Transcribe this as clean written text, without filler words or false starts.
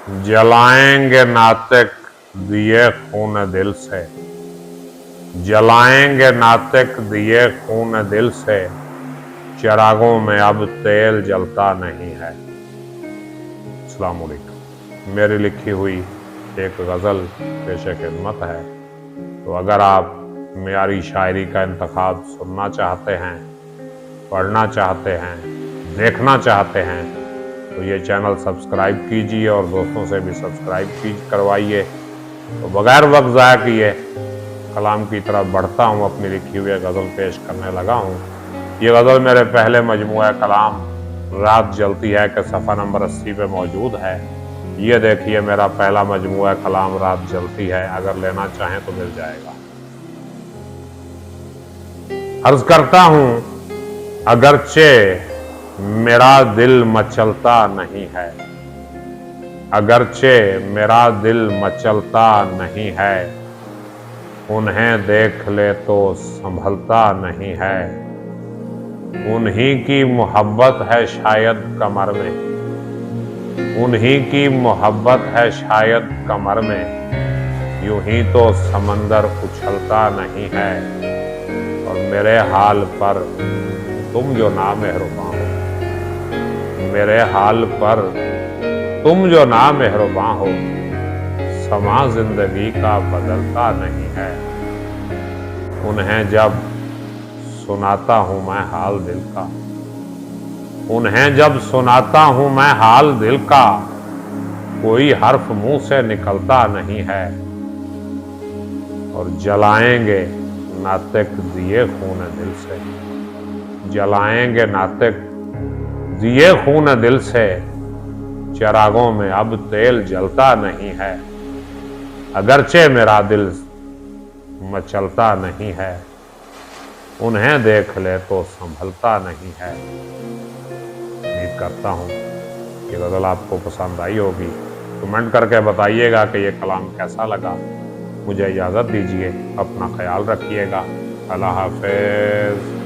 जलाएंगे नातिक दिए खून दिल से, जलाएंगे नातिक दिए खून दिल से, चिरागों में अब तेल जलता नहीं है। अस्सलाम वालेकुम। मेरी लिखी हुई एक गज़ल पेशे खिदमत है। तो अगर आप मेरी शायरी का इंतखाब सुनना चाहते हैं, पढ़ना चाहते हैं, देखना चाहते हैं, तो ये चैनल सब्सक्राइब कीजिए और दोस्तों से भी सब्सक्राइब करवाइए। तो बगैर वक्त ज़ाया किए कलाम की तरफ बढ़ता हूँ, अपनी लिखी हुई गज़ल पेश करने लगा हूँ। ये गज़ल मेरे पहले मजमूआ कलाम रात जलती है के सफ़ा नंबर 80 पे मौजूद है। ये देखिए मेरा पहला मजमूआ कलाम रात जलती है, अगर लेना चाहें तो मिल जाएगा। अर्ज करता हूँ अगरचे मेरा दिल मचलता नहीं है, अगरचे मेरा दिल मचलता नहीं है, उन्हें देख ले तो संभलता नहीं है। उन्हीं की मोहब्बत है शायद कमर में, उन्हीं की मोहब्बत है शायद कमर में, यूं ही तो समंदर उछलता नहीं है। और मेरे हाल पर तुम जो ना मेहरबान हो, मेरे हाल पर तुम जो ना मेहरबान हो, समा जिंदगी का बदलता नहीं है। उन्हें जब सुनाता हूं मैं हाल दिल का, उन्हें जब सुनाता हूं मैं हाल दिल का, कोई हर्फ मुंह से निकलता नहीं है। और जलाएंगे नातिक दिए खून दिल से, जलाएंगे नातिक दिए खून दिल से, चिरागों में अब तेल जलता नहीं है। अगरचे मेरा दिल मचलता नहीं है, उन्हें देख ले तो संभलता नहीं है। उम्मीद करता हूँ कि गज़ल आपको पसंद आई होगी। कमेंट करके बताइएगा कि ये कलाम कैसा लगा। मुझे इजाज़त दीजिए, अपना ख्याल रखिएगा। अल्लाह हाफ़िज़।